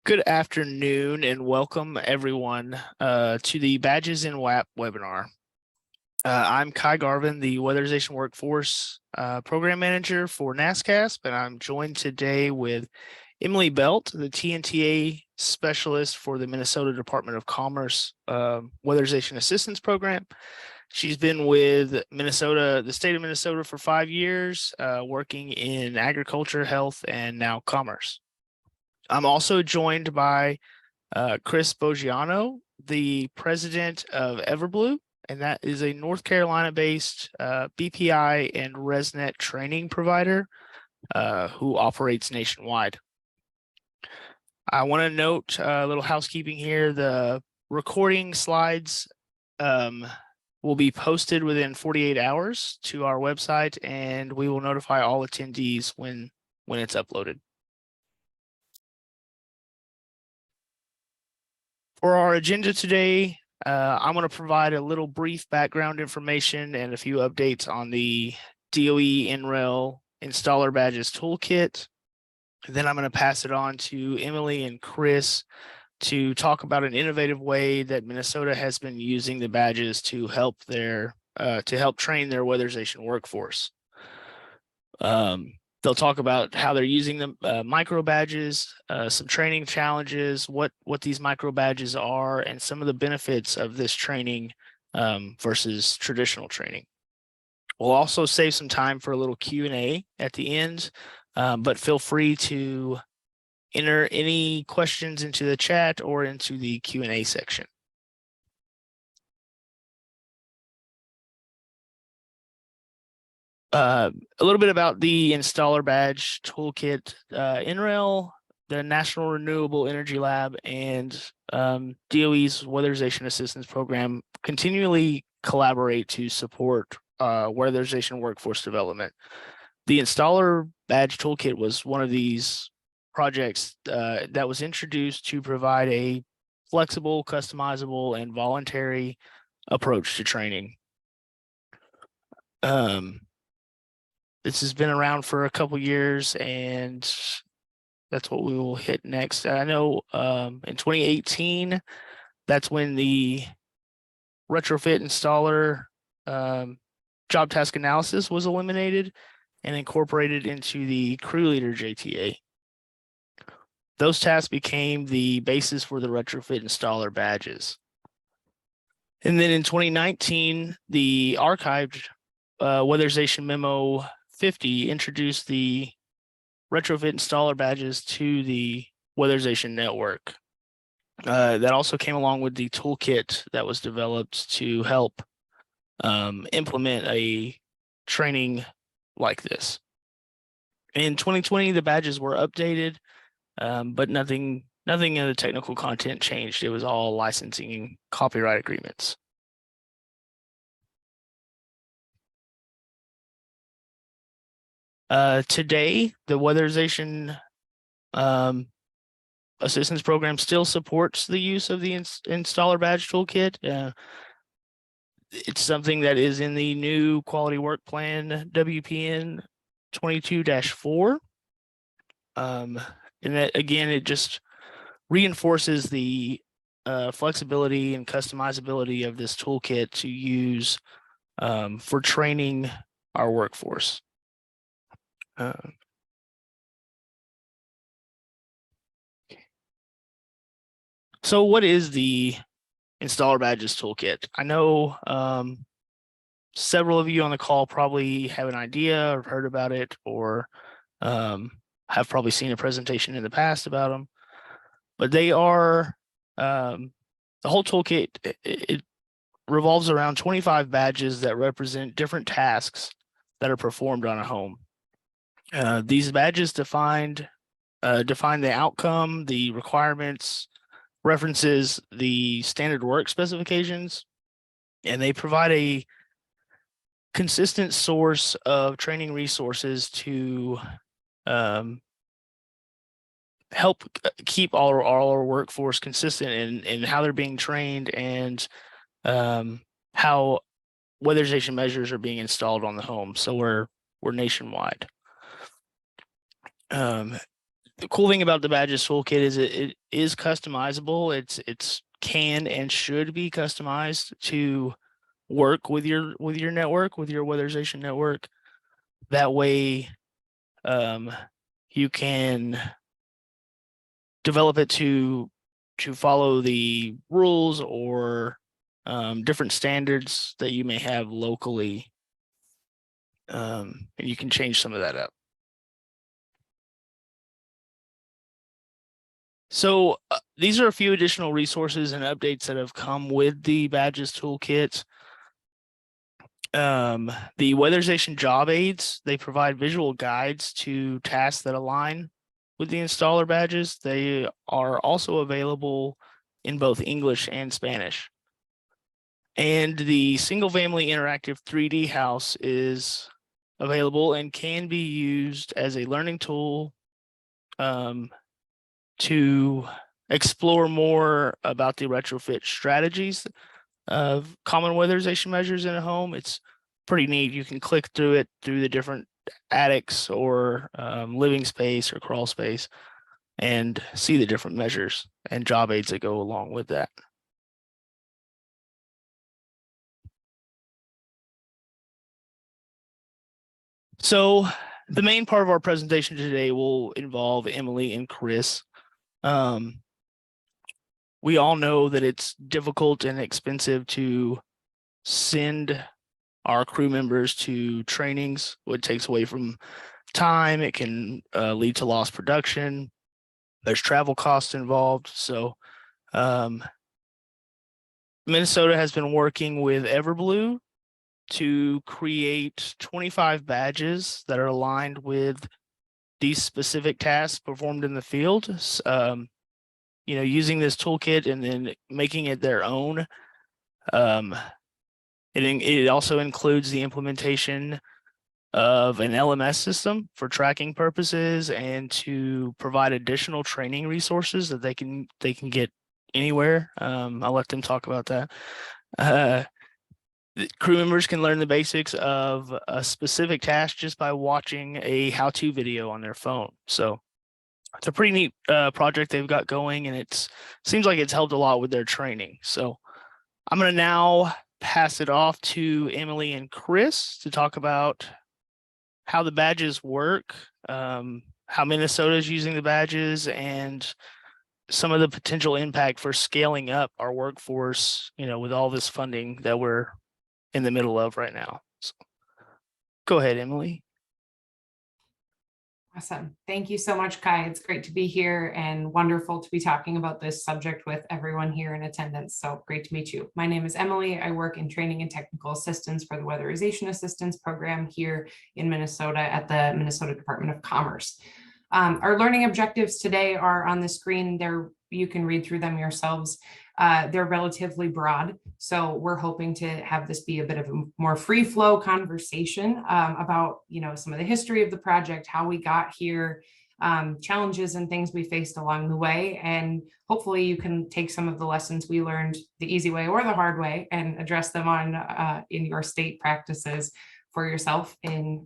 Good afternoon and welcome everyone to the Badges in WAP webinar. I'm Kai Garvin, the Weatherization Workforce Program Manager for NASCASP, and I'm joined today with Emily Belt, the TNTA Specialist for the Minnesota Department of Commerce Weatherization Assistance Program. She's been with the state of Minnesota for 5 years, working in agriculture, health, and now commerce. I'm also joined by Chris Boggiano, the president of Everblue, and that is a North Carolina-based BPI and ResNet training provider who operates nationwide. I want to note a little housekeeping here. The recording slides will be posted within 48 hours to our website, and we will notify all attendees when it's uploaded. For our agenda today, I'm going to provide a little brief background information and a few updates on the DOE NREL Installer Badges Toolkit. Then I'm going to pass it on to Emily and Chris to talk about an innovative way that Minnesota has been using the badges to help train their weatherization workforce. They'll talk about how they're using the micro badges, some training challenges, what these micro badges are, and some of the benefits of this training versus traditional training. We'll also save some time for a little Q&A at the end, but feel free to enter any questions into the chat or into the Q&A section. A little bit about the installer badge toolkit. NREL, the National Renewable Energy Lab, and DOE's Weatherization Assistance Program continually collaborate to support weatherization workforce development. The installer badge toolkit was one of these projects that was introduced to provide a flexible, customizable, and voluntary approach to training. This has been around for a couple years, and that's what we will hit next. I know in 2018, that's when the retrofit installer job task analysis was eliminated and incorporated into the crew leader JTA. Those tasks became the basis for the retrofit installer badges. And then in 2019, the archived Weatherization Memo 50 introduced the retrofit installer badges to the weatherization network. That also came along with the toolkit that was developed to help implement a training like this. In 2020, the badges were updated, but nothing in the technical content changed. It was all licensing and copyright agreements. Today, the weatherization assistance program still supports the use of the installer badge toolkit. It's something that is in the new quality work plan WPN 22-4. And that, again, it just reinforces the flexibility and customizability of this toolkit to use for training our workforce. So what is the installer badges toolkit? I know several of you on the call probably have an idea or heard about it, or have probably seen a presentation in the past about them, but they are the whole toolkit. It revolves around 25 badges that represent different tasks that are performed on a home. These badges define the outcome, the requirements, references the standard work specifications, and they provide a consistent source of training resources to help keep all our workforce consistent in how they're being trained and how weatherization measures are being installed on the home. So we're nationwide. the cool thing about the Badges toolkit is it is customizable. It's can and should be customized to work with your network, with your weatherization network. That way, you can develop it to follow the rules or different standards that you may have locally, and you can change some of that up. So these are a few additional resources and updates that have come with the Badges toolkit. The weatherization job aids, they provide visual guides to tasks that align with the installer badges. They are also available in both English and Spanish. And the single family interactive 3D house is available and can be used as a learning tool to explore more about the retrofit strategies of common weatherization measures in a home. It's pretty neat. You can click through it through the different attics or living space or crawl space and see the different measures and job aids that go along with that. So the main part of our presentation today will involve Emily and Chris. We all know that it's difficult and expensive to send our crew members to trainings. It takes away from time. It can lead to lost production. There's travel costs involved. So Minnesota has been working with Everblue to create 25 badges that are aligned with these specific tasks performed in the field. Using this toolkit and then making it their own. It also includes the implementation of an LMS system for tracking purposes and to provide additional training resources that they can get anywhere. I'll let them talk about that. The crew members can learn the basics of a specific task just by watching a how-to video on their phone. So it's a pretty neat project they've got going, and it seems like it's helped a lot with their training. So I'm going to now pass it off to Emily and Chris to talk about how the badges work, how Minnesota is using the badges, and some of the potential impact for scaling up our workforce, with all this funding that we're in the middle of right now. So go ahead, Emily. Awesome. Thank you so much, Kai. It's great to be here and wonderful to be talking about this subject with everyone here in attendance. So great to meet you. My name is Emily. I work in training and technical assistance for the Weatherization Assistance Program here in Minnesota at the Minnesota Department of Commerce. Our learning objectives today are on the screen. You can read through them yourselves. They're relatively broad, so we're hoping to have this be a bit of a more free flow conversation about some of the history of the project, how we got here, challenges and things we faced along the way, and hopefully you can take some of the lessons we learned the easy way or the hard way and address them on in your state practices for yourself and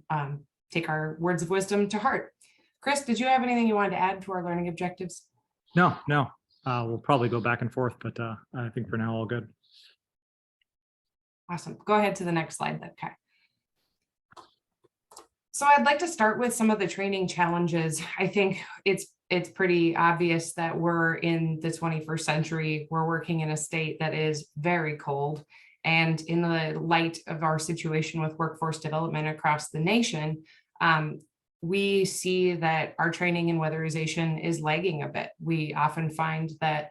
take our words of wisdom to heart. Chris, did you have anything you wanted to add to our learning objectives? No. We'll probably go back and forth, but I think for now, all good. Awesome. Go ahead to the next slide, then, Kai. So I'd like to start with some of the training challenges. I think it's pretty obvious that we're in the 21st century. We're working in a state that is very cold. And in the light of our situation with workforce development across the nation, we see that our training in weatherization is lagging a bit. We often find that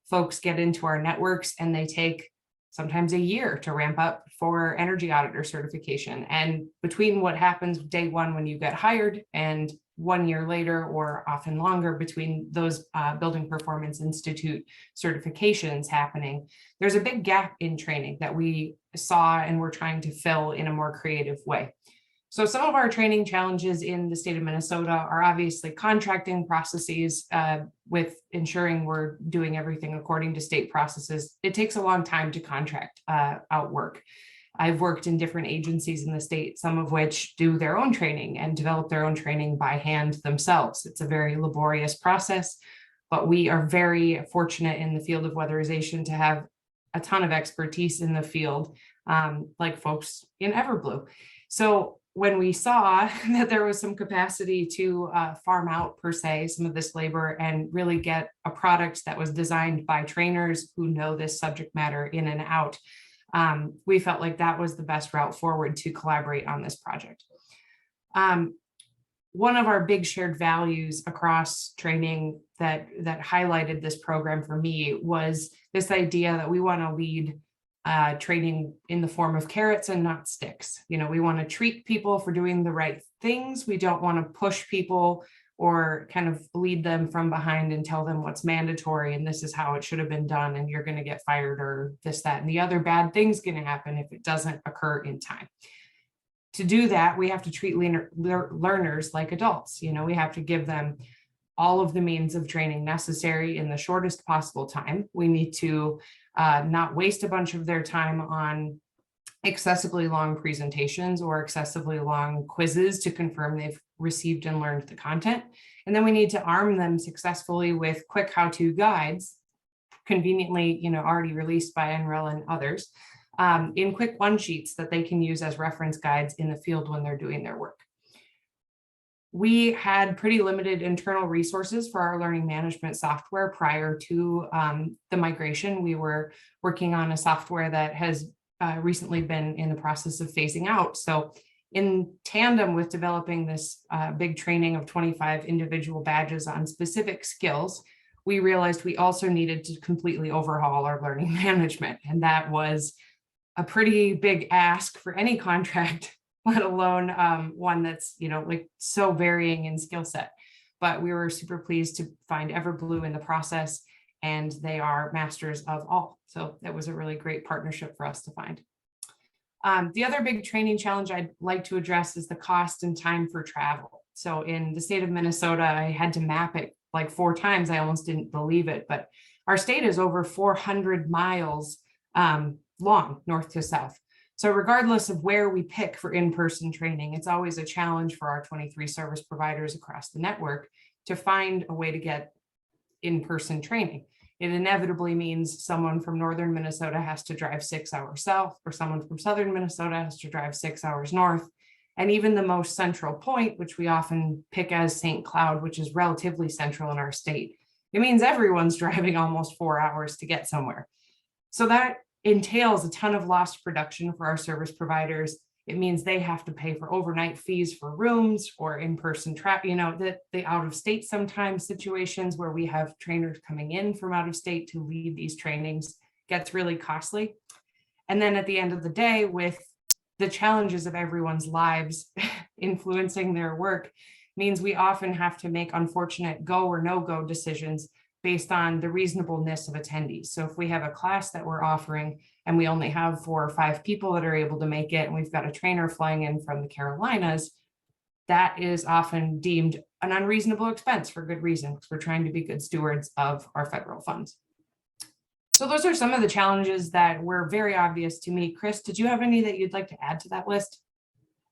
folks get into our networks and they take sometimes a year to ramp up for energy auditor certification. And between what happens day one when you get hired and 1 year later, or often longer, between those Building Performance Institute certifications happening, there's a big gap in training that we saw and we're trying to fill in a more creative way. So some of our training challenges in the state of Minnesota are obviously contracting processes with ensuring we're doing everything according to state processes. It takes a long time to contract out work. I've worked in different agencies in the state, some of which do their own training and develop their own training by hand themselves. It's a very laborious process, but we are very fortunate in the field of weatherization to have a ton of expertise in the field, like folks in Everblue. So when we saw that there was some capacity to farm out, per se, some of this labor and really get a product that was designed by trainers who know this subject matter in and out, we felt like that was the best route forward to collaborate on this project. One of our big shared values across training that highlighted this program for me was this idea that we want to lead training in the form of carrots and not sticks. You know, we want to treat people for doing the right things. We don't want to push people or kind of lead them from behind and tell them what's mandatory and this is how it should have been done and you're going to get fired or this, that, and the other bad thing's going to happen if it doesn't occur in time. To do that, we have to treat learners like adults. You know, we have to give them all of the means of training necessary in the shortest possible time. We need to not waste a bunch of their time on excessively long presentations or excessively long quizzes to confirm they've received and learned the content. And then we need to arm them successfully with quick how-to guides, conveniently, you know, already released by NREL and others, in quick one sheets that they can use as reference guides in the field when they're doing their work. We had pretty limited internal resources for our learning management software prior to the migration. We were working on a software that has recently been in the process of phasing out. So in tandem with developing this big training of 25 individual badges on specific skills, we realized we also needed to completely overhaul our learning management. And that was a pretty big ask for any contract, let alone one that's, you know, like so varying in skill set. But we were super pleased to find Everblue in the process, and they are masters of all. So that was a really great partnership for us to find. The other big training challenge I'd like to address is the cost and time for travel. So in the state of Minnesota, I had to map it like 4 times. I almost didn't believe it, but our state is over 400 miles long, north to south. So regardless of where we pick for in-person training, it's always a challenge for our 23 service providers across the network to find a way to get in-person training. It inevitably means someone from northern Minnesota has to drive 6 hours south, or someone from southern Minnesota has to drive 6 hours north. And even the most central point, which we often pick as St. Cloud, which is relatively central in our state, it means everyone's driving almost 4 hours to get somewhere. So that entails a ton of lost production for our service providers. It means they have to pay for overnight fees for rooms or in-person traffic, you know, the out-of-state sometimes situations where we have trainers coming in from out of state to lead these trainings gets really costly. And then at the end of the day, with the challenges of everyone's lives influencing their work, means we often have to make unfortunate go or no-go decisions based on the reasonableness of attendees. So if we have a class that we're offering and we only have 4 or 5 people that are able to make it, and we've got a trainer flying in from the Carolinas, that is often deemed an unreasonable expense for good reason, because we're trying to be good stewards of our federal funds. So those are some of the challenges that were very obvious to me. Chris, did you have any that you'd like to add to that list?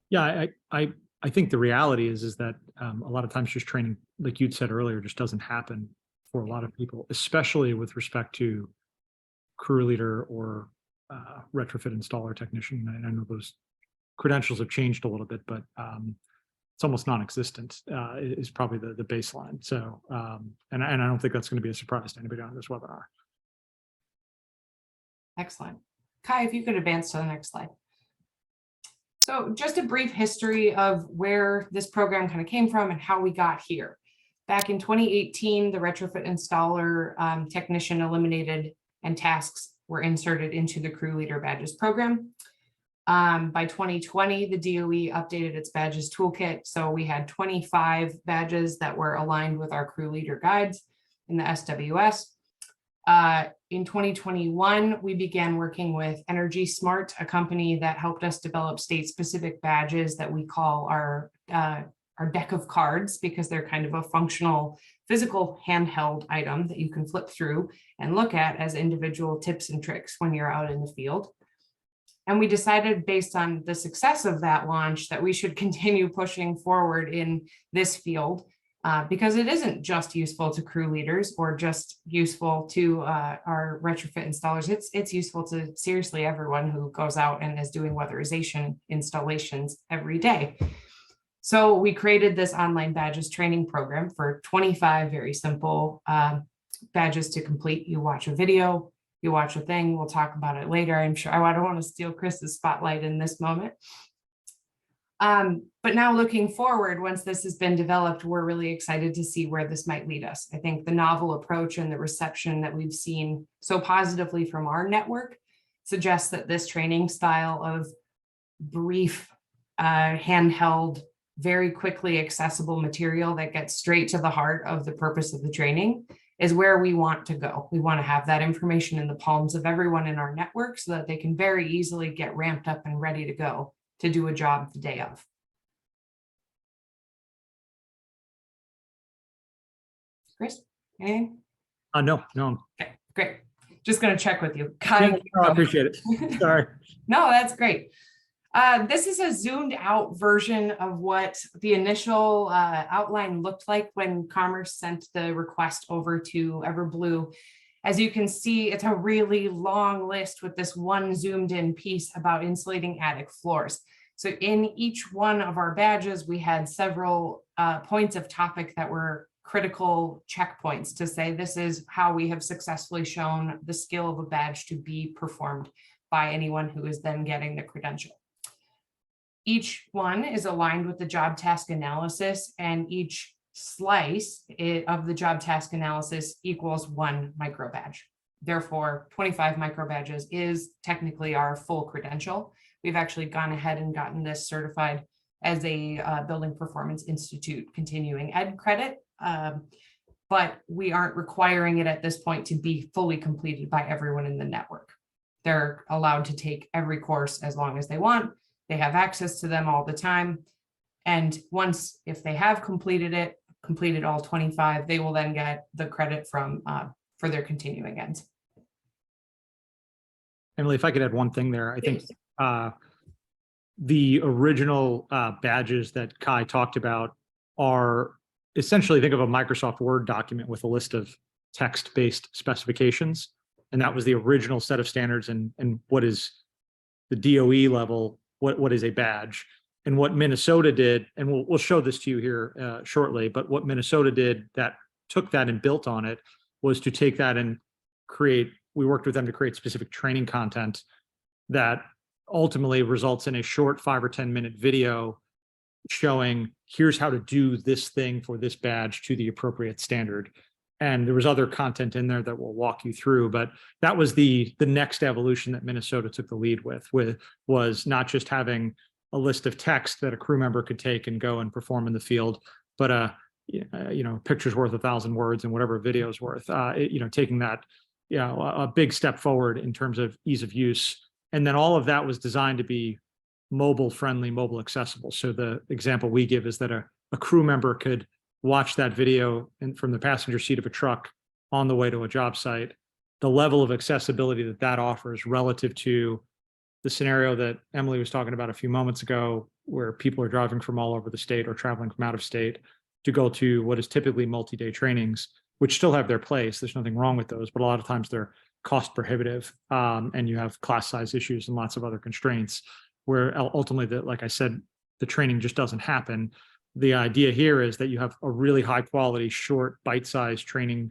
Yeah, I think the reality is that a lot of times just training, like you'd said earlier, just doesn't happen for a lot of people, especially with respect to crew leader or retrofit installer technician. And I know those credentials have changed a little bit, but it's almost non-existent is probably the baseline. So, and I don't think that's going to be a surprise to anybody on this webinar. Excellent. Kai, if you could advance to the next slide. So just a brief history of where this program kind of came from and how we got here. Back in 2018, the retrofit installer technician eliminated and tasks were inserted into the crew leader badges program. By 2020, the DOE updated its badges toolkit. So we had 25 badges that were aligned with our crew leader guides in the SWS. In 2021, we began working with Energy Smart, a company that helped us develop state-specific badges that we call our deck of cards, because they're kind of a functional physical handheld item that you can flip through and look at as individual tips and tricks when you're out in the field. And we decided based on the success of that launch that we should continue pushing forward in this field because it isn't just useful to crew leaders or just useful to our retrofit installers. It's useful to seriously everyone who goes out and is doing weatherization installations every day. So we created this online badges training program for 25 very simple badges to complete. You watch a video, you watch a thing, we'll talk about it later. I'm sure I don't want to steal Chris's spotlight in this moment. But now looking forward, once this has been developed, we're really excited to see where this might lead us. I think the novel approach and the reception that we've seen so positively from our network suggests that this training style of brief, handheld, very quickly accessible material that gets straight to the heart of the purpose of the training is where we want to go. We want to have that information in the palms of everyone in our network so that they can very easily get ramped up and ready to go to do a job the day of. Chris, anything? No. Okay, great. Just going to check with you. I appreciate it. Sorry. No, that's great. This is a zoomed out version of what the initial outline looked like when Commerce sent the request over to Everblue. As you can see, it's a really long list with this one zoomed in piece about insulating attic floors. So in each one of our badges, we had several points of topic that were critical checkpoints to say this is how we have successfully shown the skill of a badge to be performed by anyone who is then getting the credential. Each one is aligned with the job task analysis, and each slice of the job task analysis equals 1 micro badge. Therefore, 25 micro badges is technically our full credential. We've actually gone ahead and gotten this certified as a Building Performance Institute continuing ed credit, but we aren't requiring it at this point to be fully completed by everyone in the network. They're allowed to take every course as long as they want. They have access to them all the time. And once, if they have completed all 25, they will then get the credit from for their continuing ends. Emily, if I could add one thing there, I think the original badges that Kai talked about are essentially, think of a Microsoft Word document with a list of text-based specifications. And that was the original set of standards and what is the DOE level, what is a badge. And what Minnesota did, and we'll show this to you here shortly, but what Minnesota did that took that and built on it was to take that and we worked with them to create specific training content that ultimately results in a short 5 or 10 minute video showing here's how to do this thing for this badge to the appropriate standard. And there was other content in there that we'll walk you through, but that was the next evolution that Minnesota took the lead with was not just having a list of text that a crew member could take and go and perform in the field, but picture's worth 1,000 words and whatever a video's worth. Taking that, a big step forward in terms of ease of use. And then all of that was designed to be mobile friendly, mobile accessible. So the example we give is that a crew member could watch that video from the passenger seat of a truck on the way to a job site. The level of accessibility that offers relative to the scenario that Emily was talking about a few moments ago, where people are driving from all over the state or traveling from out of state to go to what is typically multi-day trainings, which still have their place. There's nothing wrong with those, but a lot of times they're cost prohibitive, and you have class size issues and lots of other constraints where ultimately, like I said, the training just doesn't happen. The idea here is that you have a really high quality, short, bite-sized training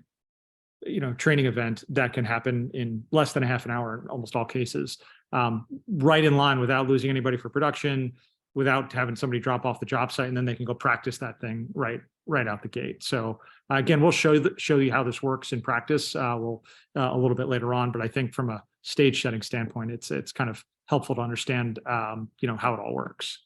event that can happen in less than a half an hour in almost all cases, right in line without losing anybody for production, without having somebody drop off the job site, and then they can go practice that thing right out the gate. So again, we'll show you how this works in practice. We'll a little bit later on, but I think from a stage setting standpoint, it's kind of helpful to understand how it all works.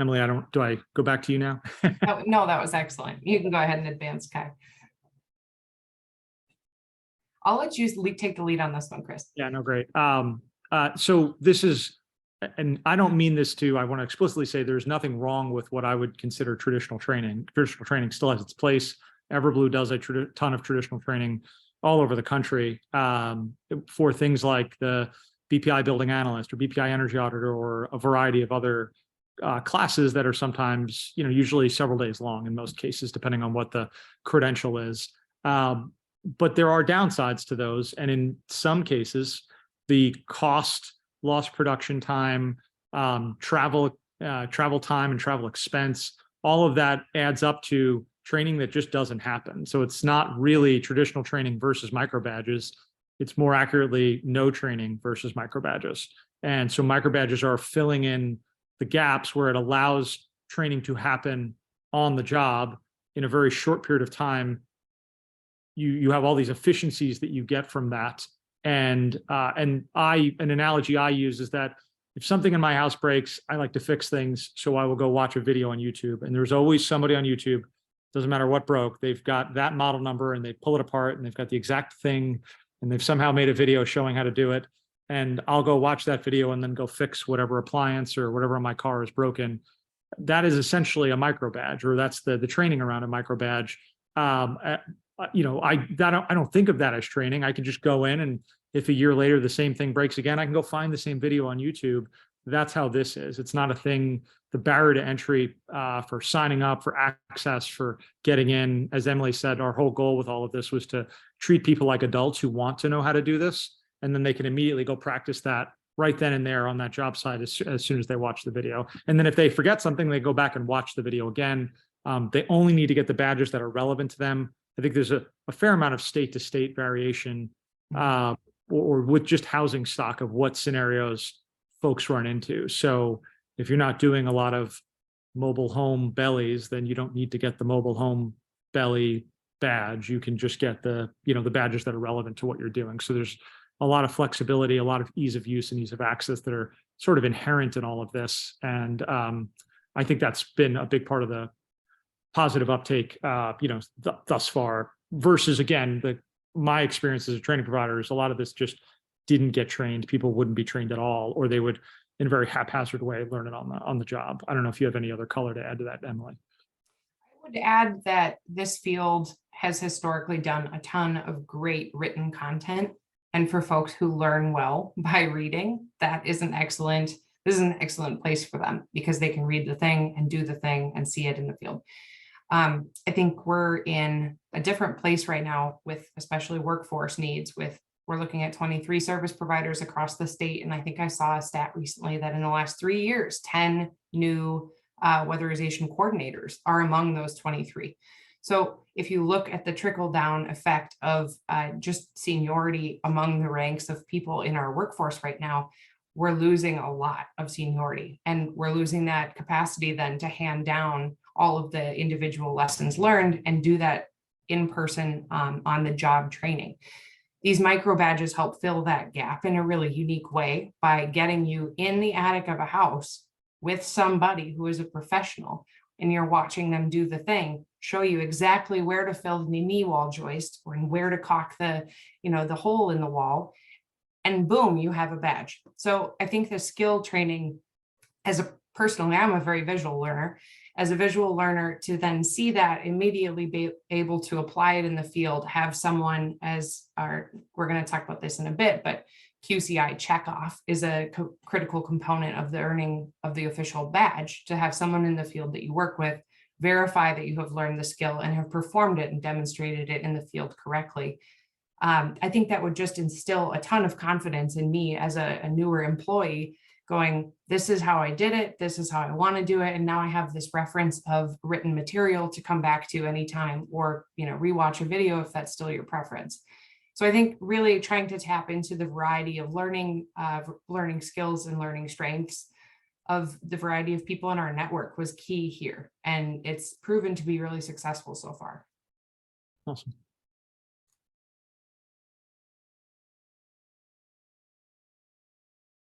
Emily, do I go back to you now? Oh, no, that was excellent. You can go ahead and advance, Kai. I'll let you take the lead on this one, Chris. Yeah, no, great. So this is, and I don't mean this I want to explicitly say there's nothing wrong with what I would consider traditional training. Traditional training still has its place. Everblue does a ton of traditional training. all over the country for things like the BPI building analyst or BPI energy auditor or a variety of other classes that are sometimes, usually several days long in most cases, depending on what the credential is. But there are downsides to those. And in some cases, the cost, lost production time, travel time and travel expense, all of that adds up to training that just doesn't happen. So it's not really traditional training versus micro badges. It's more accurately no training versus micro badges. And so micro badges are filling in the gaps where it allows training to happen on the job in a very short period of time. You have all these efficiencies that you get from that. And an analogy I use is that if something in my house breaks, I like to fix things. So I will go watch a video on YouTube. And there's always somebody on YouTube, doesn't matter what broke, they've got that model number and they pull it apart and they've got the exact thing. And they've somehow made a video showing how to do it. And I'll go watch that video and then go fix whatever appliance or whatever in my car is broken. That is essentially a micro badge, or that's the training around a micro badge. I don't think of that as training. I can just go in, and if a year later the same thing breaks again, I can go find the same video on YouTube. That's how this is. It's not a thing. The barrier to entry for signing up, for access, for getting in, as Emily said, our whole goal with all of this was to treat people like adults who want to know how to do this, and then they can immediately go practice that right then and there on that job site as soon as they watch the video. And then if they forget something, they go back and watch the video again. They only need to get the badges that are relevant to them. I think there's a fair amount of state-to-state variation or with just housing stock of what scenarios folks run into. So if you're not doing a lot of mobile home bellies, then you don't need to get the mobile home belly badge. You can just get the badges that are relevant to what you're doing. So there's a lot of flexibility, a lot of ease of use and ease of access that are sort of inherent in all of this. And I think that's been a big part of the positive uptake, thus far, versus, again, my experience as a training provider is a lot of this just didn't get trained. People wouldn't be trained at all, or they would, in a very haphazard way, learn it on the job. I don't know if you have any other color to add to that, Emily. I would add that this field has historically done a ton of great written content. And for folks who learn well by reading, this is an excellent place for them, because they can read the thing and do the thing and see it in the field. I think we're in a different place right now with especially workforce needs. We're looking at 23 service providers across the state. And I think I saw a stat recently that in the last 3 years, 10 new weatherization coordinators are among those 23. So if you look at the trickle down effect of just seniority among the ranks of people in our workforce right now, we're losing a lot of seniority, and we're losing that capacity then to hand down all of the individual lessons learned and do that in person on the job training. These micro badges help fill that gap in a really unique way by getting you in the attic of a house with somebody who is a professional, and you're watching them do the thing, show you exactly where to fill the knee wall joist or where to caulk the hole in the wall, and boom, you have a badge. So I think the skill training, personally, I'm a very visual learner. As a visual learner, to then see that, immediately be able to apply it in the field, have someone we're going to talk about this in a bit, but QCI checkoff is a critical component of the earning of the official badge, to have someone in the field that you work with verify that you have learned the skill and have performed it and demonstrated it in the field correctly. I think that would just instill a ton of confidence in me as a newer employee, going, this is how I did it, this is how I want to do it, and now I have this reference of written material to come back to anytime, or rewatch a video if that's still your preference. So I think really trying to tap into the variety of learning skills and learning strengths of the variety of people in our network was key here, and it's proven to be really successful so far. Awesome.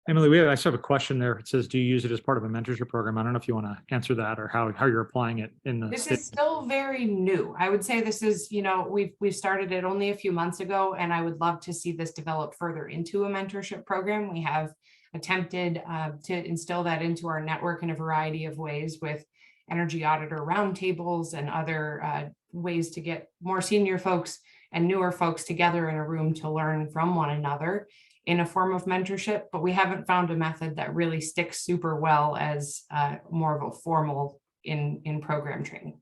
Emily, I still have a question there. It says, do you use it as part of a mentorship program? I don't know if you want to answer that, or how you're applying it in the This state. is still very new. I would say this is, we've started it only a few months ago, and I would love to see this develop further into a mentorship program. We have attempted to instill that into our network in a variety of ways, with energy auditor roundtables and other ways to get more senior folks and newer folks together in a room to learn from one another in a form of mentorship, but we haven't found a method that really sticks super well as more of a formal in program training.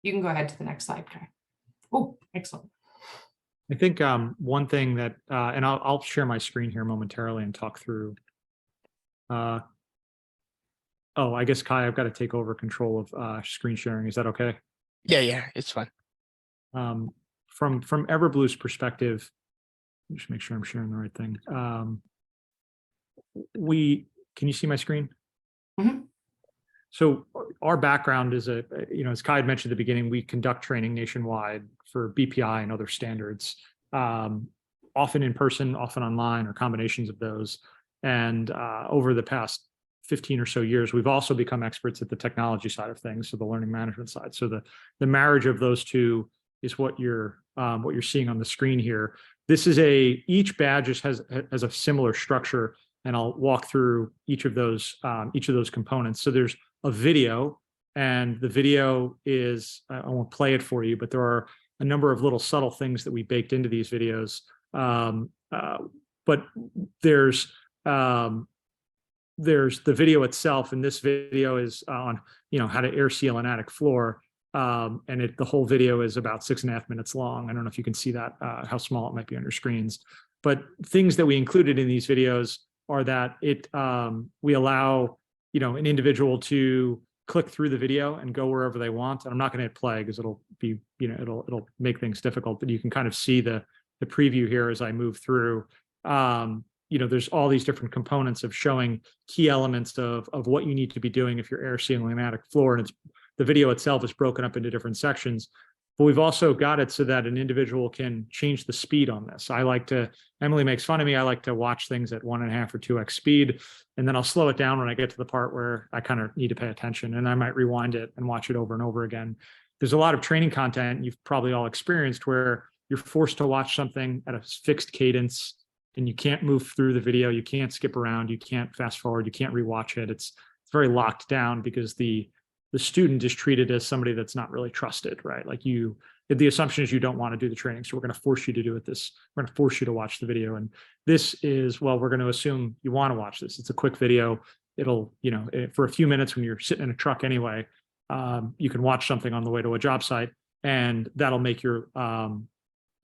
You can go ahead to the next slide, Kai. Oh, excellent. I think one thing that, and I'll share my screen here momentarily and talk through. Oh, I guess Kai, I've got to take over control of screen sharing. Is that okay? Yeah, it's fine. From Everblue's perspective, just make sure I'm sharing the right thing. Can you see my screen? Mhm. So our background is as Kai had mentioned at the beginning, we conduct training nationwide for BPI and other standards, often in person, often online, or combinations of those. And over the past 15 or so years, we've also become experts at the technology side of things, so the learning management side. So the marriage of those two is what you're seeing on the screen here. This is each badge has a similar structure, and I'll walk through each of those components. So there's a video, and the video is, I won't play it for you, but there are a number of little subtle things that we baked into these videos. But there's the video itself, and this video is on how to air seal an attic floor. And the whole video is about 6.5 minutes long. I don't know if you can see that, how small it might be on your screens. But things that we included in these videos are that we allow an individual to click through the video and go wherever they want. And I'm not going to hit play because it'll be it'll make things difficult. But you can kind of see the preview here as I move through. There's all these different components of showing key elements of what you need to be doing if you're air sealing an attic floor, and the video itself is broken up into different sections. But we've also got it so that an individual can change the speed on this. Emily makes fun of me, I like to watch things at 1.5 or 2x speed, and then I'll slow it down when I get to the part where I kind of need to pay attention, and I might rewind it and watch it over and over again. There's a lot of training content you've probably all experienced where you're forced to watch something at a fixed cadence, and you can't move through the video, you can't skip around, you can't fast forward, you can't rewatch it. It's very locked down because the student is treated as somebody that's not really trusted, right? Like the assumption is you don't want to do the training, so we're going to force you to do it we're going to force you to watch the video. And this is, well, we're going to assume you want to watch this. It's a quick video. It'll, for a few minutes when you're sitting in a truck anyway, you can watch something on the way to a job site, and that'll make your,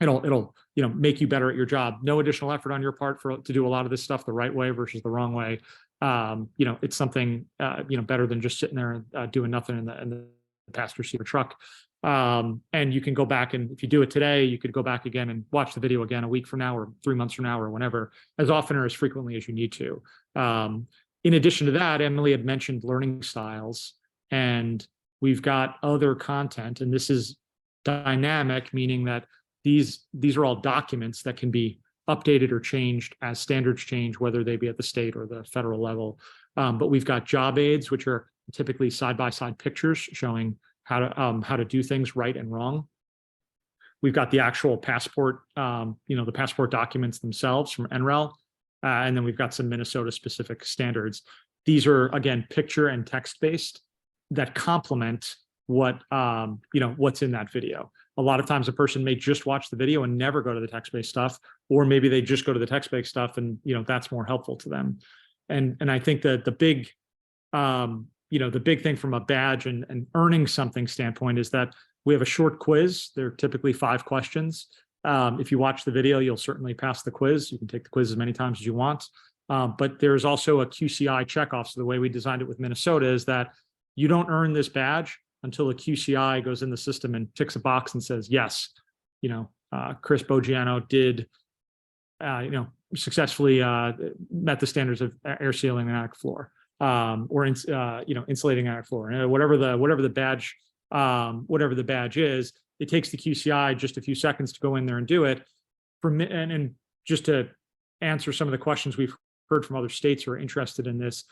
it'll make you better at your job. No additional effort on your part to do a lot of this stuff the right way versus the wrong way. It's something better than just sitting there and doing nothing in the passenger seat of a truck. And you can go back, and if you do it today, you could go back again and watch the video again a week from now or 3 months from now or whenever, as often or as frequently as you need to. In addition to that, Emily had mentioned learning styles, and we've got other content, and this is dynamic, meaning that these are all documents that can be updated or changed as standards change, whether they be at the state or the federal level. But we've got job aids, which are typically side-by-side pictures showing how to do things right and wrong. We've got the actual passport, the passport documents themselves from NREL, and then we've got some Minnesota-specific standards. These are, again, picture and text-based that complement what's in that video. A lot of times a person may just watch the video and never go to the text-based stuff, or maybe they just go to the text-based stuff and that's more helpful to them. And I think that the big thing from a badge and earning something standpoint is that we have a short quiz. They're typically 5 questions. If you watch the video, you'll certainly pass the quiz. You can take the quiz as many times as you want. But there's also a QCI checkoff. So the way we designed it with Minnesota is that you don't earn this badge until a QCI goes in the system and ticks a box and says, yes, Chris Bogiano did, successfully met the standards of air sealing an attic floor, or insulating an attic floor, and whatever the badge is. It takes the QCI just a few seconds to go in there and do it. And just to answer some of the questions we've heard from other states who are interested in this,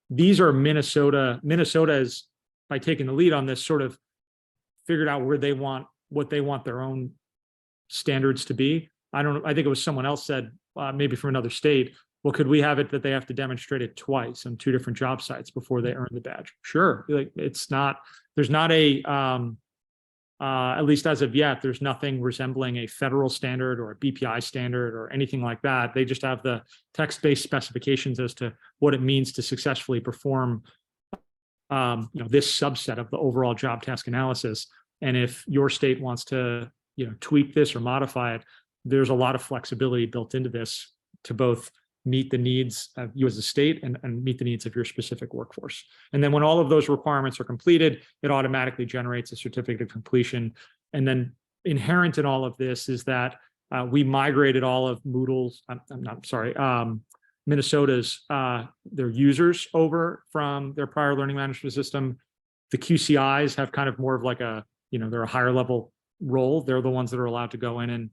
these are Minnesota's, by taking the lead on this, sort of figured out what they want their own standards to be. I think it was someone else said, maybe from another state, well, could we have it that they have to demonstrate it twice on 2 different job sites before they earn the badge? Sure. Like, there's not a at least as of yet, there's nothing resembling a federal standard or a BPI standard or anything like that. They just have the text-based specifications as to what it means to successfully perform this subset of the overall job task analysis. And if your state wants to, tweak this or modify it, there's a lot of flexibility built into this to both meet the needs of you as a state and meet the needs of your specific workforce. And then when all of those requirements are completed, it automatically generates a certificate of completion. And then inherent in all of this is that we migrated all of Moodle's, Minnesota's, their users over from their prior learning management system. The QCIs have kind of more of like a, they're a higher level role. They're the ones that are allowed to go in and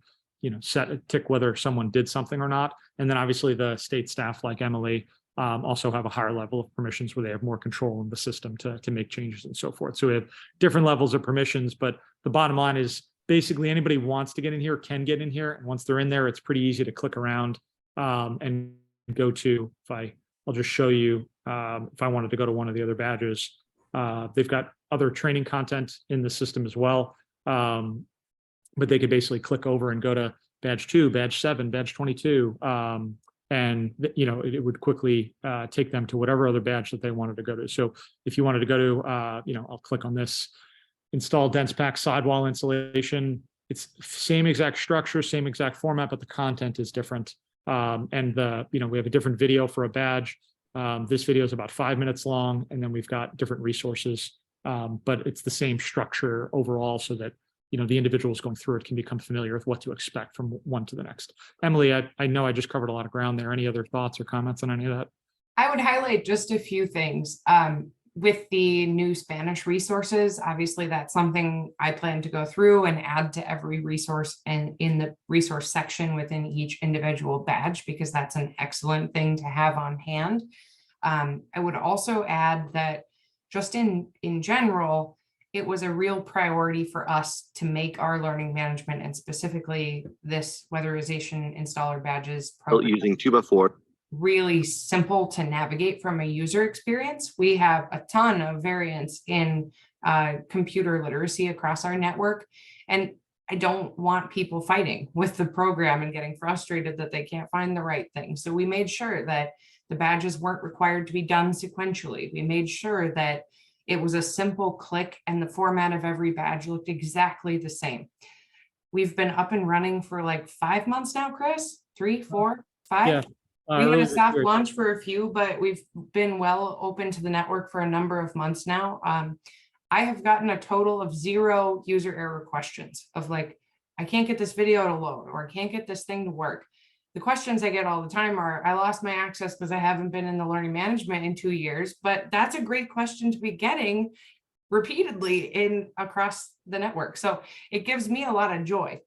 set a tick whether someone did something or not. And then obviously the state staff like Emily also have a higher level of permissions where they have more control in the system to make changes and so forth. So we have different levels of permissions, but the bottom line is basically anybody who wants to get in here can get in here. And once they're in there, it's pretty easy to click around and go to, I'll just show you, if I wanted to go to one of the other badges, they've got other training content in the system as well. But they could basically click over and go to badge 2, badge 7, badge 22. And it would quickly take them to whatever other badge that they wanted to go to. So if you wanted to go to, I'll click on this, install dense pack sidewall insulation. It's same exact structure, same exact format, but the content is different. And we have a different video for a badge. This video is about 5 minutes long, and then we've got different resources, but it's the same structure overall so that the individuals going through it can become familiar with what to expect from one to the next. Emily, I know I just covered a lot of ground there. Any other thoughts or comments on any of that? I would highlight just a few things. With the new Spanish resources, obviously that's something I plan to go through and add to every resource and in the resource section within each individual badge, because that's an excellent thing to have on hand. I would also add that just in general, it was a real priority for us to make our learning management and specifically this weatherization installer badges program using 2x4 really simple to navigate from a user experience. We have a ton of variance in computer literacy across our network, and I don't want people fighting with the program and getting frustrated that they can't find the right thing. So we made sure that the badges weren't required to be done sequentially. We made sure that it was a simple click and the format of every badge looked exactly the same. We've been up and running for like 5 months now, Chris, 3, 4, 5. Yeah. We had a soft launch for a few, but we've been well open to the network for a number of months now. I have gotten a total of 0 user error questions of like, I can't get this video to load, or I can't get this thing to work. The questions I get all the time are, I lost my access because I haven't been in the learning management in 2 years, but that's a great question to be getting repeatedly across the network. So it gives me a lot of joy.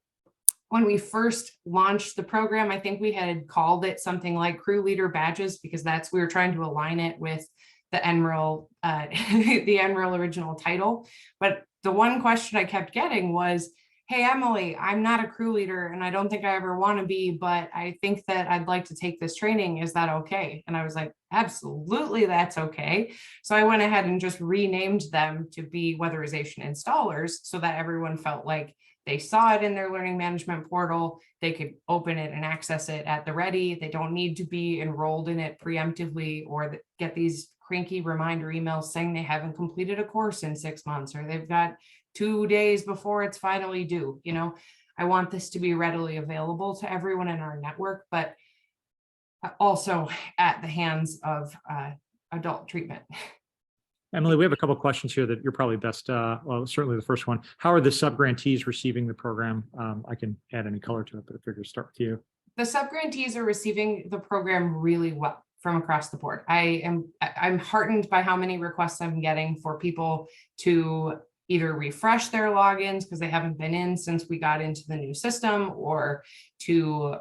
When we first launched the program, I think we had called it something like crew leader badges, because we were trying to align it with the NREL, the NREL original title. But the one question I kept getting was, hey, Emily, I'm not a crew leader and I don't think I ever want to be, but I think that I'd like to take this training. Is that okay? And I was like, absolutely, that's okay. So I went ahead and just renamed them to be weatherization installers so that everyone felt like they saw it in their learning management portal. They could open it and access it at the ready. They don't need to be enrolled in it preemptively or get these cranky reminder emails saying they haven't completed a course in 6 months, or they've got 2 days before it's finally due. I want this to be readily available to everyone in our network, but also at the hands of adult treatment. Emily, we have a couple of questions here that you're probably best, well, certainly the first one. How are the sub-grantees receiving the program? I can add any color to it, but I figure start with you. The sub-grantees are receiving the program really well from across the board. I'm heartened by how many requests I'm getting for people to either refresh their logins because they haven't been in since we got into the new system, or to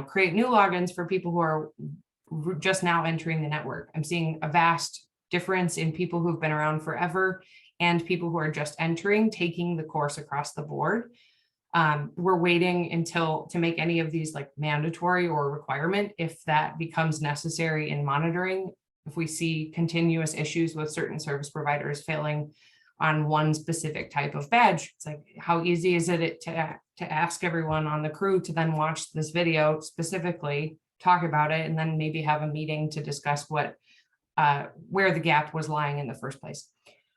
create new logins for people who are just now entering the network. I'm seeing a vast difference in people who've been around forever and people who are just entering, taking the course across the board. We're waiting to make any of these like mandatory or requirement if that becomes necessary in monitoring. If we see continuous issues with certain service providers failing on one specific type of badge. It's like, how easy is it to ask everyone on the crew to then watch this video specifically, talk about it, and then maybe have a meeting to discuss what where the gap was lying in the first place.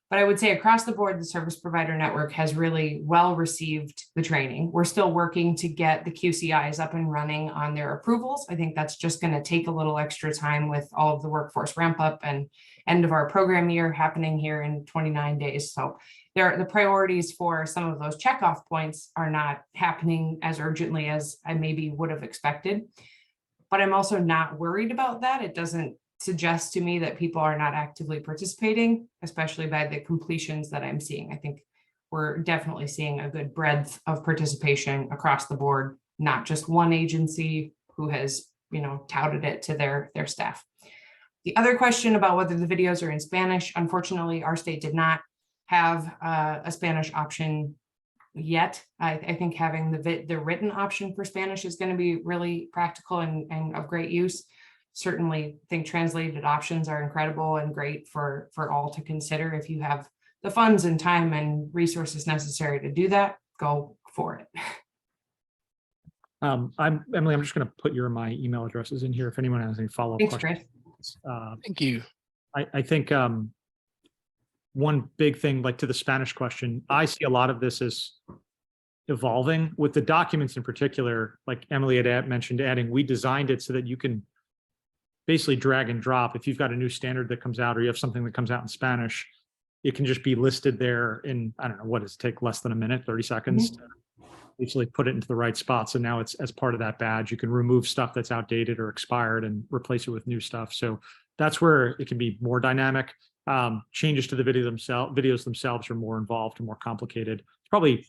But I would say across the board, the service provider network has really well received the training. We're still working to get the QCIs up and running on their approvals. I think that's just going to take a little extra time with all of the workforce ramp up and end of our program year happening here in 29 days. So the priorities for some of those checkoff points are not happening as urgently as I maybe would have expected. But I'm also not worried about that. It doesn't suggest to me that people are not actively participating, especially by the completions that I'm seeing. I think we're definitely seeing a good breadth of participation across the board, not just one agency who has, touted it to their staff. The other question about whether the videos are in Spanish, unfortunately, our state did not have a Spanish option yet. I think having the written option for Spanish is going to be really practical and of great use. Certainly think translated options are incredible and great for all to consider. If you have the funds and time and resources necessary to do that, go for it. Emily, I'm just going to put my email addresses in here if anyone has any follow-up Thanks, questions. Chris. Thank you. I think one big thing, like to the Spanish question, I see a lot of this as evolving with the documents in particular. Like Emily had mentioned, we designed it so that you can basically drag and drop. If you've got a new standard that comes out or you have something that comes out in Spanish, it can just be listed there in, I don't know, what does it take, less than a minute, 30 seconds to basically put it into the right spot. So now it's as part of that badge. You can remove stuff that's outdated or expired and replace it with new stuff. So that's where it can be more dynamic. Changes to the videos themselves are more involved and more complicated. It's probably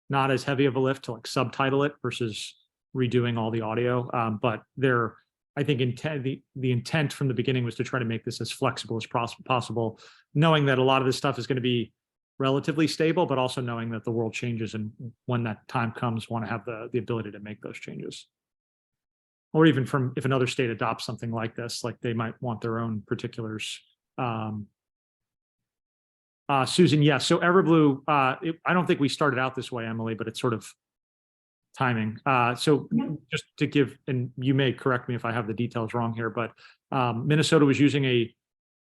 not as heavy of a lift to like subtitle it versus redoing all the audio, but I think the intent from the beginning was to try to make this as flexible as possible, knowing that a lot of this stuff is going to be relatively stable, but also knowing that the world changes, and when that time comes, want to have the ability to make those changes. Or even if another state adopts something like this, like they might want their own particulars. Susan, yes. So Everblue, I don't think we started out this way, Emily, but it's sort of timing. So just to give, and you may correct me if I have the details wrong here, but Minnesota was using a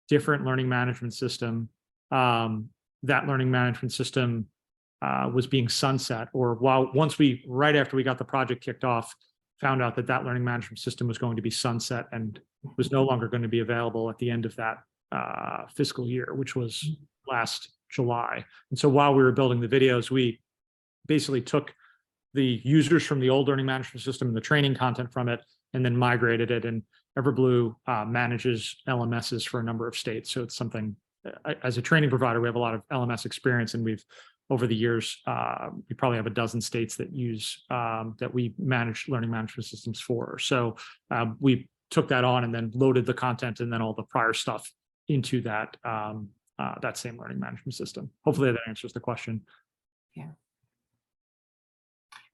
different learning management system. That learning management system was being sunset, or right after we got the project kicked off, found out that learning management system was going to be sunset and was no longer going to be available at the end of that fiscal year, which was last July. And so while we were building the videos, we basically took the users from the old learning management system and the training content from it, and then migrated it. And Everblue manages LMSs for a number of states. So it's something, as a training provider, we have a lot of LMS experience, and we've, over the years, we probably have a dozen states that use, that we manage learning management systems for. So we took that on and then loaded the content and then all the prior stuff into that, that same learning management system. Hopefully that answers the question. Yeah.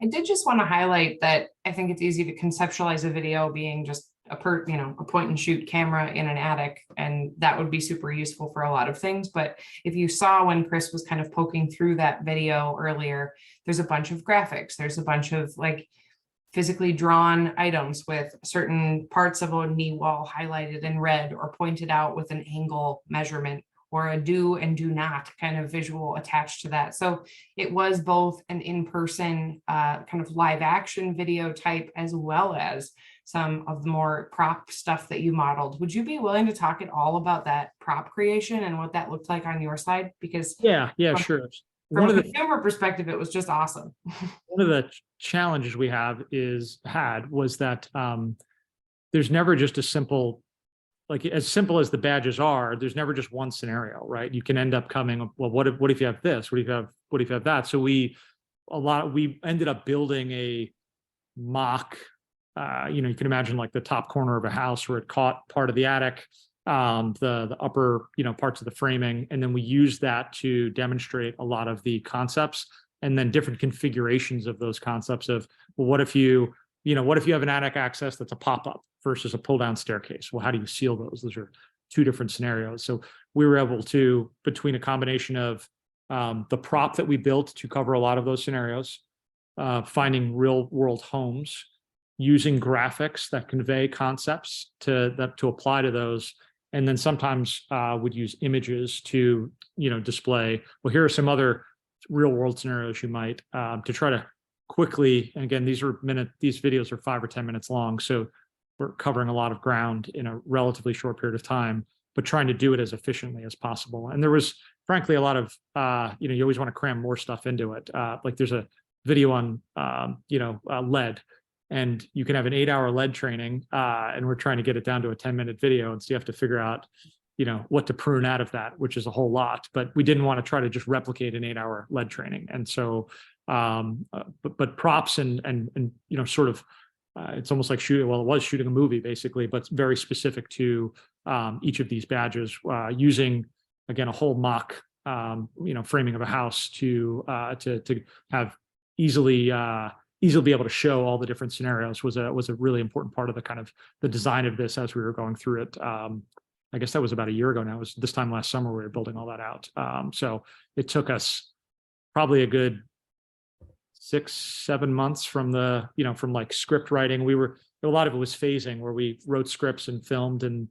I did just want to highlight that I think it's easy to conceptualize a video being just a point and shoot camera in an attic, and that would be super useful for a lot of things. But if you saw when Chris was kind of poking through that video earlier, there's a bunch of graphics. There's a bunch of like physically drawn items with certain parts of a knee wall highlighted in red or pointed out with an angle measurement, or a do and do not kind of visual attached to that. So it was both an in-person kind of live action video type, as well as some of the more prop stuff that you modeled. Would you be willing to talk at all about that prop creation and what that looked like on your side? Because yeah, sure. From a consumer perspective, it was just awesome. One of the challenges we was that there's never just a simple, like as simple as the badges are, there's never just one scenario, right? You can end up coming, well, what if you have this? What if you have that? So we ended up building a mock, you can imagine like the top corner of a house where it caught part of the attic, the upper, parts of the framing. And then we used that to demonstrate a lot of the concepts, and then different configurations of those concepts of, well, what if you have an attic access that's a pop-up versus a pull-down staircase? Well, how do you seal those? Those are two different scenarios. So we were able to, between a combination of the prop that we built to cover a lot of those scenarios, finding real world homes, using graphics that convey concepts to apply to those. And then sometimes would use images to, display, well, here are some other real world scenarios you might, to try to quickly, and again, these videos are 5 or 10 minutes long. So we're covering a lot of ground in a relatively short period of time, but trying to do it as efficiently as possible. And there was, frankly, a lot of, you always want to cram more stuff into it. Like there's a video on, lead, and you can have an 8-hour lead training, and we're trying to get it down to a 10-minute video. And so you have to figure out, what to prune out of that, which is a whole lot, but we didn't want to try to just replicate an 8-hour lead training. And so, but props and sort of, it's almost like shooting, well, it was shooting a movie basically, but it's very specific to each of these badges, using, again, a whole mock, framing of a house to have easily be able to show all the different scenarios was a really important part of the kind of the design of this as we were going through it. I guess that was about a year ago now. It was this time last summer we were building all that out. So it took us probably a good 6-7 months from from like script writing. A lot of it was phasing where we wrote scripts and filmed and,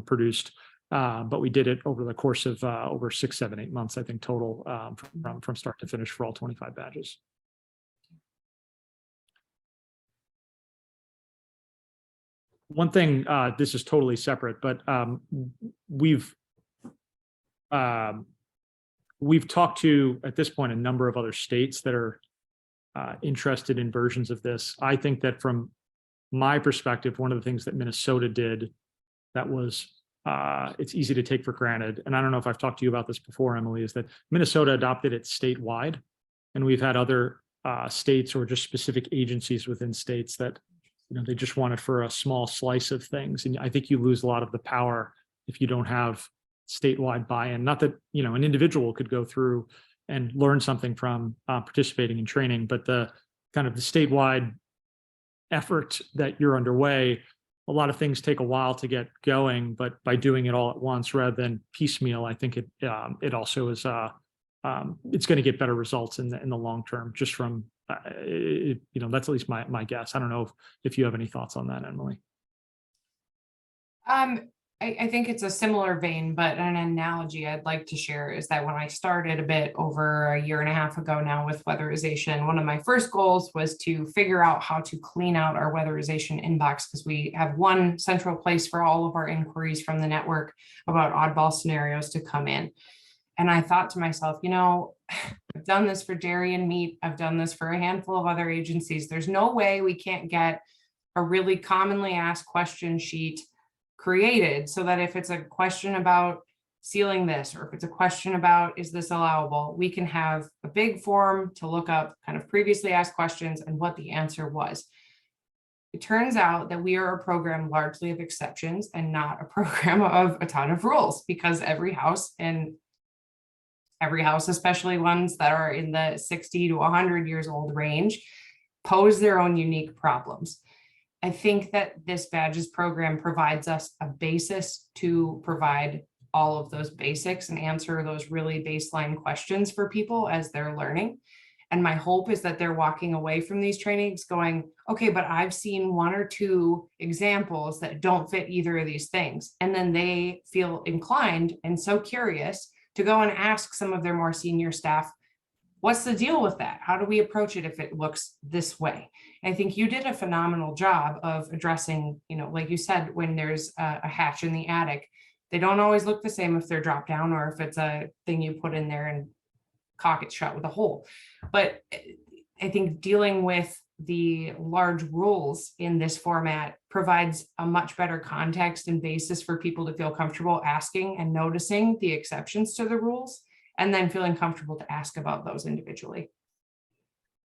produced. But we did it over the course of over 6, 7, 8 months, I think, total, from start to finish for all 25 badges. One thing, this is totally separate, but we've talked to, at this point, a number of other states that are interested in versions of this. I think that from my perspective, one of the things that Minnesota did that was, it's easy to take for granted, and I don't know if I've talked to you about this before, Emily, is that Minnesota adopted it statewide, and we've had other states or just specific agencies within states that they just want it for a small slice of things. And I think you lose a lot of the power if you don't have statewide buy-in. Not that, an individual could go through and learn something from participating in training, but the kind of the statewide effort that you're underway, a lot of things take a while to get going, but by doing it all at once rather than piecemeal, I think it also is, it's going to get better results in the long term, just from, that's at least my guess. I don't know if you have any thoughts on that, Emily. I think it's a similar vein, but an analogy I'd like to share is that when I started a bit over a year and a half ago now with weatherization, one of my first goals was to figure out how to clean out our weatherization inbox, because we have one central place for all of our inquiries from the network about oddball scenarios to come in. And I thought to myself, I've done this for dairy and meat. I've done this for a handful of other agencies. There's no way we can't get a really commonly asked question sheet created so that if it's a question about sealing this, or if it's a question about, is this allowable, we can have a big form to look up kind of previously asked questions and what the answer was. It turns out that we are a program largely of exceptions and not a program of a ton of rules, because every house, especially ones that are in the 60 to 100 years old range, pose their own unique problems. I think that this badges program provides us a basis to provide all of those basics and answer those really baseline questions for people as they're learning. And my hope is that they're walking away from these trainings going, okay, but I've seen 1 or 2 examples that don't fit either of these things. And then they feel inclined and so curious to go and ask some of their more senior staff, what's the deal with that? How do we approach it if it looks this way? I think you did a phenomenal job of addressing, like you said, when there's a hatch in the attic, they don't always look the same if they're dropped down or if it's a thing you put in there and caulk it shut with a hole. But I think dealing with the large rules in this format provides a much better context and basis for people to feel comfortable asking and noticing the exceptions to the rules, and then feeling comfortable to ask about those individually.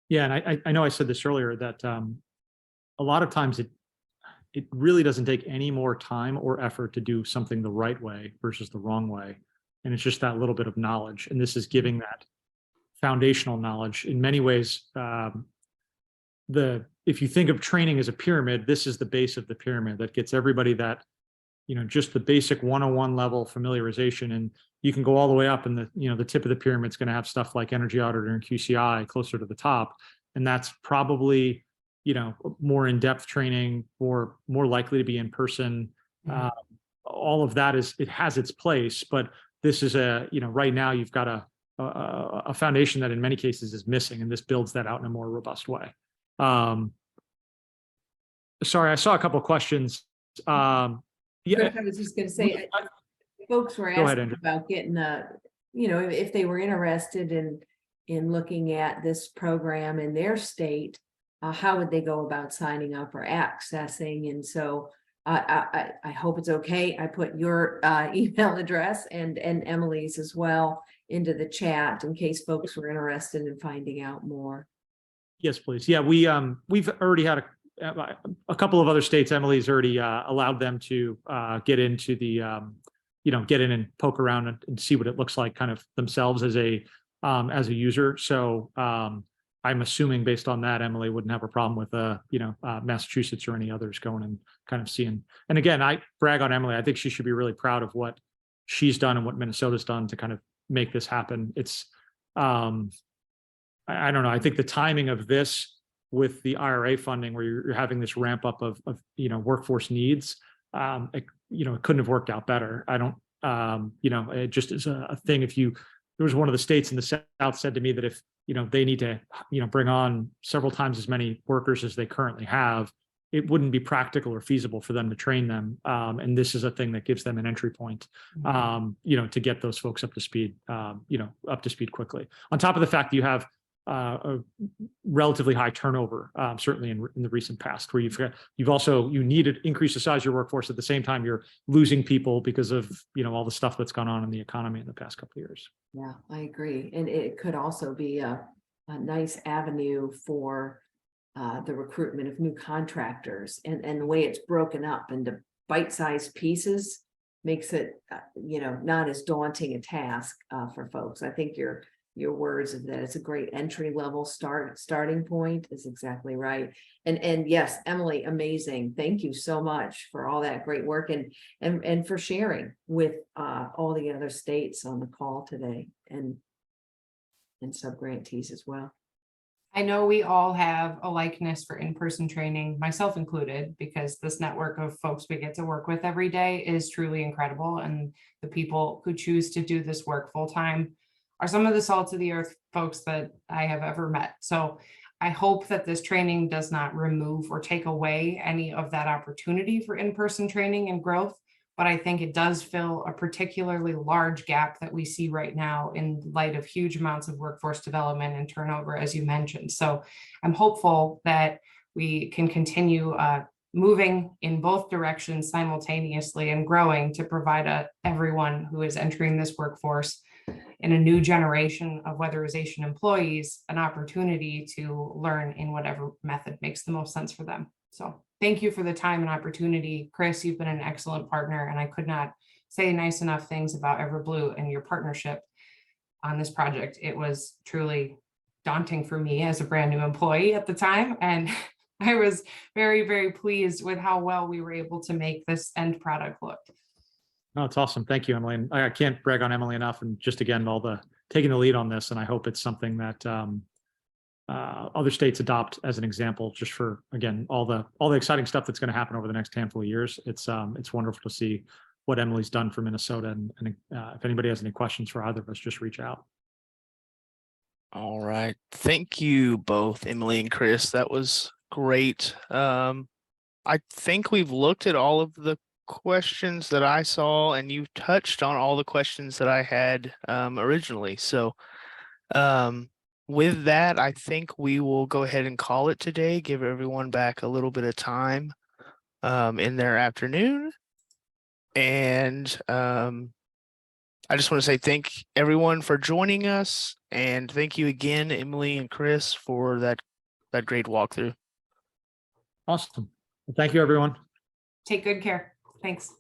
Yeah, and I know I said this earlier that a lot of times it really doesn't take any more time or effort to do something the right way versus the wrong way. And it's just that little bit of knowledge. And this is giving that foundational knowledge. In many ways, if you think of training as a pyramid, this is the base of the pyramid that gets everybody that just the basic 101 level familiarization. And you can go all the way up, and the tip of the pyramid is going to have stuff like Energy Auditor and QCI closer to the top. And that's probably, more in-depth training, or more likely to be in person. All of that it has its place, but this is right now you've got a foundation that in many cases is missing, and this builds that out in a more robust way. Sorry, I saw a couple of questions. Chris, I was just going to say, folks were Go ahead, asking Andrew. about getting if they were interested in looking at this program in their state, how would they go about signing up or accessing? And so I hope it's okay. I put your email address and Emily's as well into the chat in case folks were interested in finding out more. Yes, please. Yeah, we've already had a couple of other states. Emily's already allowed them to get into the get in and poke around and see what it looks like kind of themselves as a user. So I'm assuming based on that, Emily wouldn't have a problem with Massachusetts or any others going and kind of seeing. And again, I brag on Emily. I think she should be really proud of what she's done and what Minnesota's done to kind of make this happen. It's I don't know. I think the timing of this with the IRA funding, where you're having this ramp up of workforce needs, it couldn't have worked out better. I don't, it just is a thing. There was one of the states in the South said to me that if, they need to, bring on several times as many workers as they currently have, it wouldn't be practical or feasible for them to train them. And this is a thing that gives them an entry point, to get those folks up to speed, quickly. On top of the fact that you have a relatively high turnover, certainly in the recent past, where you need to increase the size of your workforce. At the same time, you're losing people because of all the stuff that's gone on in the economy in the past couple of years. Yeah, I agree. And it could also be a nice avenue for the recruitment of new contractors, and the way it's broken up into bite-sized pieces makes it, not as daunting a task for folks. I think your words of that it's a great entry level starting point is exactly right. And yes, Emily, amazing. Thank you so much for all that great work and for sharing with all the other states on the call today and subgrantees as well. I know we all have a likeness for in-person training, myself included, because this network of folks we get to work with every day is truly incredible. And the people who choose to do this work full-time are some of the salt of the earth folks that I have ever met. So I hope that this training does not remove or take away any of that opportunity for in-person training and growth, but I think it does fill a particularly large gap that we see right now in light of huge amounts of workforce development and turnover, as you mentioned. So I'm hopeful that we can continue moving in both directions simultaneously and growing to provide everyone who is entering this workforce in a new generation of weatherization employees an opportunity to learn in whatever method makes the most sense for them. So thank you for the time and opportunity. Chris, you've been an excellent partner, and I could not say nice enough things about Everblue and your partnership on this project. It was truly daunting for me as a brand new employee at the time, and I was very, very pleased with how well we were able to make this end product look. No, it's awesome. Thank you, Emily. And I can't brag on Emily enough. And just again, taking the lead on this. And I hope it's something that other states adopt as an example, just for, again, all the exciting stuff that's going to happen over the next handful of years. It's wonderful to see what Emily's done for Minnesota. And if anybody has any questions for either of us, just reach out. All right. Thank you both, Emily and Chris. That was great. I think we've looked at all of the questions that I saw, and you touched on all the questions that I had originally. So with that, I think we will go ahead and call it today, give everyone back a little bit of time in their afternoon. And I just want to say thank everyone for joining us, and thank you again, Emily and Chris, for that great walkthrough. Awesome. Well, thank you, everyone. Take good care. Thanks.